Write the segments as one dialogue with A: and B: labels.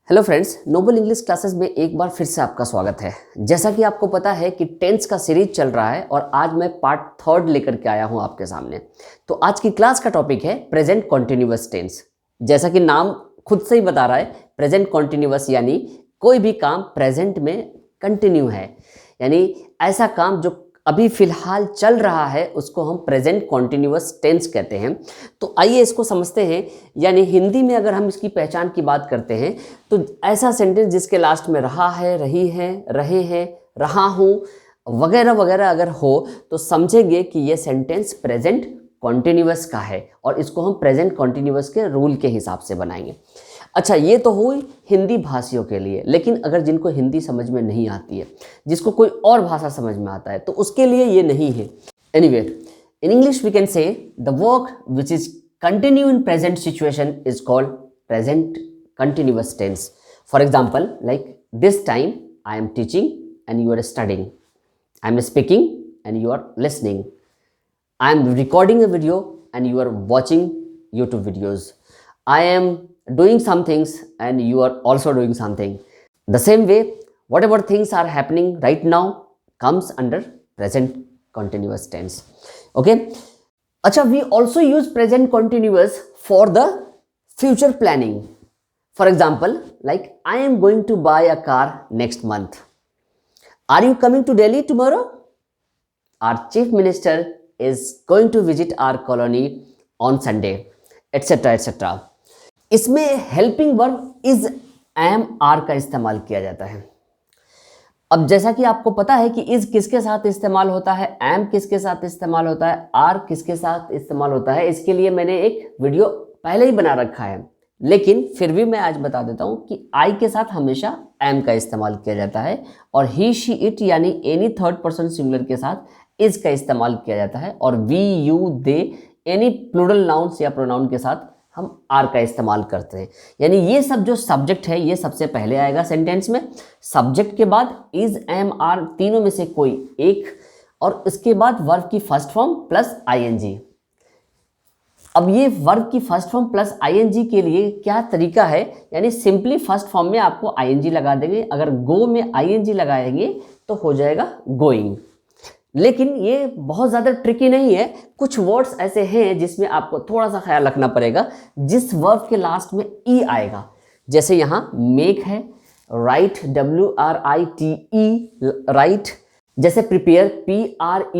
A: Hello friends, noble English classes में एक बार फिर से आपका स्वागत है। जैसा कि आपको पता है कि टेंस का सीरीज चल रहा है और आज मैं पार्ट 3 लेकर के आया हूं आपके सामने। तो आज की क्लास का टॉपिक है प्रेजेंट कॉन्टिन्यूअस टेंस। जैसा कि नाम खुद से ही बता रहा है, प्रेजेंट कॉन्टिन्यूअस यानी कोई भी काम प्रेजेंट में कंटिन्यू है, यानी ऐसा काम जो अभी फिलहाल चल रहा है उसको हम प्रेजेंट कॉन्टिन्यूअस टेंस कहते हैं। तो आइए इसको समझते हैं। यानी हिंदी में अगर हम इसकी पहचान की बात करते हैं तो ऐसा सेंटेंस जिसके लास्ट में रहा है, रही है, रहे हैं, रहा हूँ वगैरह वगैरह अगर हो तो समझेंगे कि ये सेंटेंस प्रेजेंट कॉन्टिन्यूअस का है और इसको हम प्रेजेंट कॉन्टिन्यूअस के रूल के हिसाब से बनाएंगे। अच्छा, ये तो हुई हिंदी भाषियों के लिए, लेकिन अगर जिनको हिंदी समझ में नहीं आती है, जिसको कोई और भाषा समझ में आता है, तो उसके लिए ये नहीं है। Anyway, in English we can say the work which is continue in present situation is called present continuous tense. For example, like this time I am teaching and you are studying, I am speaking and you are listening, I am recording a video and you are watching YouTube videos. I am doing some things and you are also doing something. The same way, whatever things are happening right now comes under present continuous tense. Okay? Acha, we also use present continuous for the future planning. For example, like I am going to buy a car next month. Are you coming to Delhi tomorrow? Our chief minister is going to visit our colony on Sunday, etc. etc. इसमें helping verb is am are का इस्तेमाल किया जाता है। अब जैसा कि आपको पता है कि इज किसके साथ इस्तेमाल होता है, एम किसके साथ इस्तेमाल होता है, आर किसके साथ इस्तेमाल होता है, इसके लिए मैंने एक वीडियो पहले ही बना रखा है, लेकिन फिर भी मैं आज बता देता हूं कि आई के साथ हमेशा एम का इस्तेमाल किया जाता है और ही शी इट यानी एनी थर्ड पर्सन सिंगुलर के साथ इज का इस्तेमाल किया जाता है और we you they any plural nouns या प्रोनाउन के साथ हम आर का इस्तेमाल करते हैं। यानी ये सब जो सब्जेक्ट है ये सबसे पहले आएगा सेंटेंस में, सब्जेक्ट के बाद इज एम आर तीनों में से कोई एक, और इसके बाद वर्ब की फर्स्ट फॉर्म प्लस आईएनजी। अब ये वर्ब की फर्स्ट फॉर्म प्लस आईएनजी के लिए क्या तरीका है, यानी सिंपली फर्स्ट फॉर्म में आपको आईएनजी लगा देंगे, अगर गो में आईएनजी लगाएंगे तो हो जाएगा गोइंग। लेकिन ये बहुत ज़्यादा ट्रिकी नहीं है, कुछ वर्ड्स ऐसे हैं जिसमें आपको थोड़ा सा ख्याल रखना पड़ेगा, जिस वर्ब के लास्ट में ई आएगा। जैसे यहाँ मेक है, राइट WRITE राइट, जैसे प्रिपेयर PREPARE,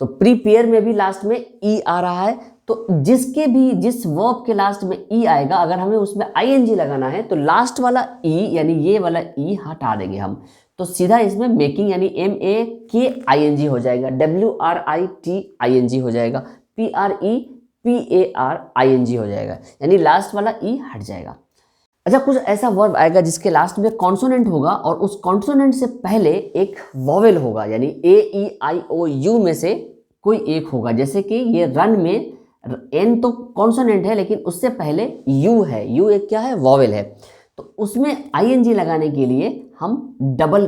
A: तो प्रीपेयर में भी लास्ट में ई आ रहा है। तो जिस वर्ब के लास्ट में ई आएगा, अगर हमें उसमें आईएनजी लगाना है तो लास्ट वाला ई यानी ये वाला ई हटा देंगे हम, तो सीधा इसमें मेकिंग यानी MAKING हो जाएगा, WRITING हो जाएगा, PREPARING हो जाएगा, यानी लास्ट वाला ई हट जाएगा। अच्छा, कुछ ऐसा वर्ब आएगा जिसके लास्ट में कॉन्सोनेंट होगा और उस कॉन्सोनेंट से पहले एक वॉवेल होगा, यानी AEIOU में से कोई एक होगा। जैसे कि ये रन में एन तो कॉन्सोनेंट है लेकिन उससे पहले यू है, यू एक क्या है, वॉवेल है, तो उसमें आईएनजी लगाने के लिए हम डबल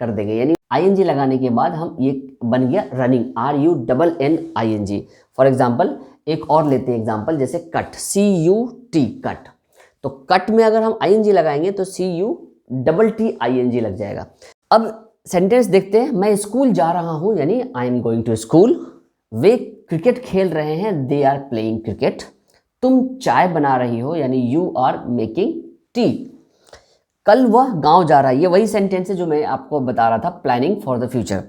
A: कर देंगे, यानी आईएनजी लगाने के बाद हम ये बन गया रनिंग, RUNNING। फॉर एग्जाम्पल एक और लेते हैं एग्जाम्पल, जैसे कट, CUT कट, तो कट में अगर हम आईएनजी लगाएंगे तो CUTTING लग जाएगा। अब सेंटेंस देखते हैं, मैं स्कूल जा रहा हूं यानी I am going to school, वे क्रिकेट खेल रहे हैं, दे आर प्लेइंग क्रिकेट, तुम चाय बना रही हो यानी यू आर मेकिंग टी, कल वह गांव जा रहा है, ये वही सेंटेंस है जो मैं आपको बता रहा था, प्लानिंग फॉर द फ्यूचर,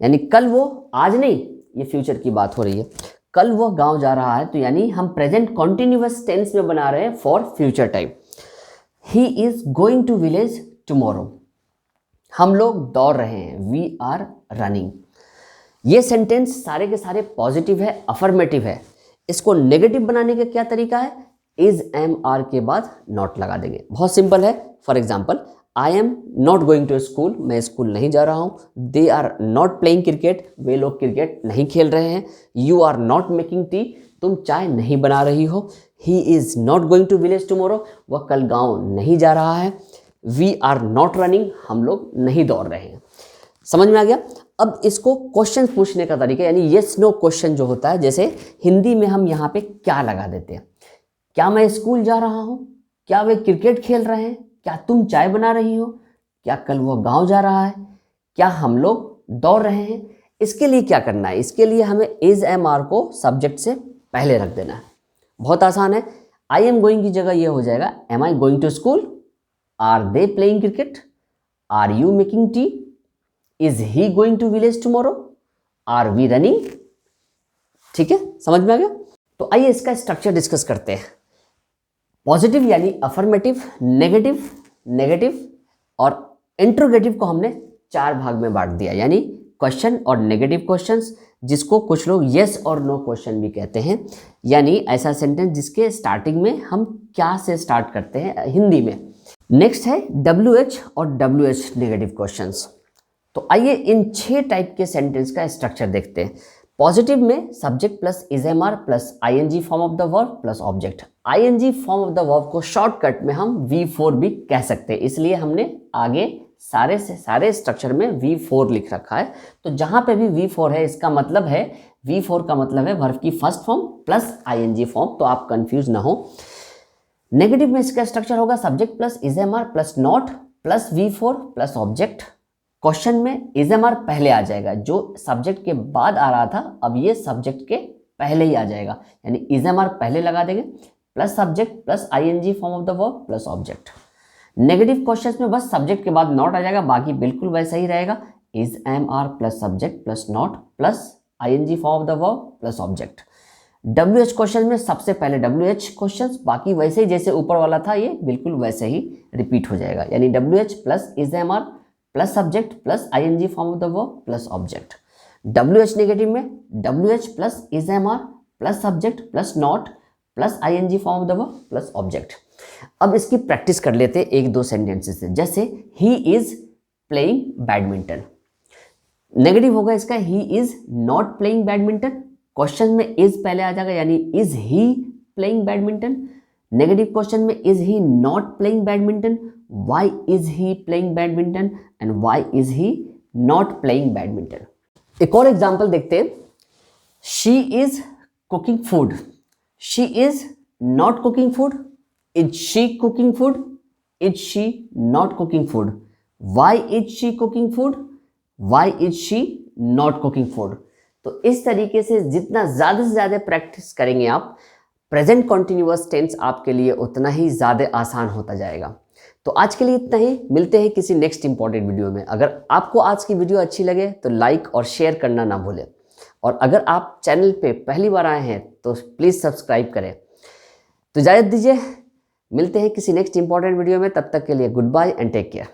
A: यानी कल वो, आज नहीं, ये फ्यूचर की बात हो रही है, कल वो गांव जा रहा है, तो यानी हम प्रेजेंट कॉन्टिन्यूअस टेंस में बना रहे हैं for future time. He is going to village tomorrow, हम लोग दौड़ रहे हैं, वी आर रनिंग। ये सेंटेंस सारे के सारे पॉजिटिव है, अफर्मेटिव है। इसको नेगेटिव बनाने का क्या तरीका है, इज एम आर के बाद नॉट लगा देंगे, बहुत सिंपल है। For example, I am not going to school, मैं स्कूल नहीं जा रहा हूँ, they are not playing cricket, वे लोग क्रिकेट नहीं खेल रहे हैं, you are not making tea, तुम चाय नहीं बना रही हो, he is not going to village tomorrow, वह कल गाँव नहीं जा रहा है, वी आर नॉट रनिंग, हम लोग नहीं दौड़ रहे हैं। समझ में आ गया। अब इसको क्वेश्चन पूछने का तरीका, यानी येस नो क्वेश्चन जो होता है, जैसे हिंदी में हम यहाँ पे क्या लगा देते हैं, क्या मैं स्कूल जा रहा हूँ, क्या वे क्रिकेट खेल रहे हैं? क्या तुम चाय बना रही हो? क्या कल वो गांव जा रहा है? क्या हम लोग दौड़ रहे हैं? इसके लिए क्या करना है? इसके लिए हमें इज एम आर को सब्जेक्ट से पहले रख देना है। बहुत आसान है। आई एम गोइंग की जगह ये हो जाएगा am I going to school, are they playing cricket, are you making tea, is he going to village tomorrow, are we running. ठीक है, समझ में आ गया? तो आइए इसका स्ट्रक्चर डिस्कस करते हैं। पॉजिटिव यानी अफर्मेटिव, नेगेटिव, नेगेटिव और इंट्रोगेटिव को हमने 4 भाग में बांट दिया, यानी क्वेश्चन और नेगेटिव क्वेश्चंस, जिसको कुछ लोग यस और नो क्वेश्चन भी कहते हैं, यानी ऐसा सेंटेंस जिसके स्टार्टिंग में हम क्या से स्टार्ट करते हैं हिंदी में। नेक्स्ट है WH और WH नेगेटिव क्वेश्चंस। तो आइए इन 6 टाइप के सेंटेंस का स्ट्रक्चर देखते हैं। पॉजिटिव में subject plus is am are plus ING form of the verb plus object. ING form of the verb को शॉर्टकट में हम V4 भी कह सकते हैं, इसलिए हमने आगे सारे से सारे स्ट्रक्चर में V4 लिख रखा है। तो जहां पे भी V4 है इसका मतलब है V4 का मतलब है वर्ब की first form plus ING form, तो आप कंफ्यूज ना हो। नेगेटिव में इसका स्ट्रक्चर होगा subject plus is am are plus not plus V4 plus object. Question में इज एम आर पहले आ जाएगा, जो सब्जेक्ट के बाद आ रहा था अब ये सब्जेक्ट के पहले ही आ जाएगा, यानी इज एम आर पहले लगा देंगे plus subject plus ING form of the verb plus object. Negative questions में बस सब्जेक्ट के बाद नॉट आ जाएगा, बाकी बिल्कुल वैसा ही रहेगा, is am are plus subject plus not plus ING form of the verb plus object. WH question में सबसे पहले WH क्वेश्चंस, बाकी वैसे ही जैसे ऊपर वाला था ये बिल्कुल वैसे ही रिपीट हो जाएगा, यानी WH plus is am are plus subject plus ING form of the verb plus object. WH negative में WH plus is am are plus subject plus not plus ING form of the verb plus object. अब इसकी practice कर लेते हैं 1-2 sentences से। जैसे he is playing badminton, negative होगा इसका he is not playing badminton. Question में इज पहले आ जाएगा, यानी is he playing badminton. Negative question में is he not playing badminton, why is he playing badminton and why is he not playing badminton. एक और एग्जांपल देखते हैं। She is cooking food, she is not cooking food, is she cooking food, is she not cooking food, why is she cooking food, why is she not cooking food. तो इस तरीके से जितना ज़्यादा से ज़्यादा प्रैक्टिस करेंगे आप, प्रेजेंट कॉन्टिन्यूअस टेंस आपके लिए उतना ही ज़्यादा आसान होता जाएगा। तो आज के लिए इतना ही, मिलते हैं किसी नेक्स्ट इंपॉर्टेंट वीडियो में। अगर आपको आज की वीडियो अच्छी लगे तो लाइक और शेयर करना ना भूलें, और अगर आप चैनल पे पहली बार आए हैं तो प्लीज़ सब्सक्राइब करें। तो इजाज़त दीजिए, मिलते हैं किसी नेक्स्ट इंपॉर्टेंट वीडियो में, तब तक के लिए goodbye and take care.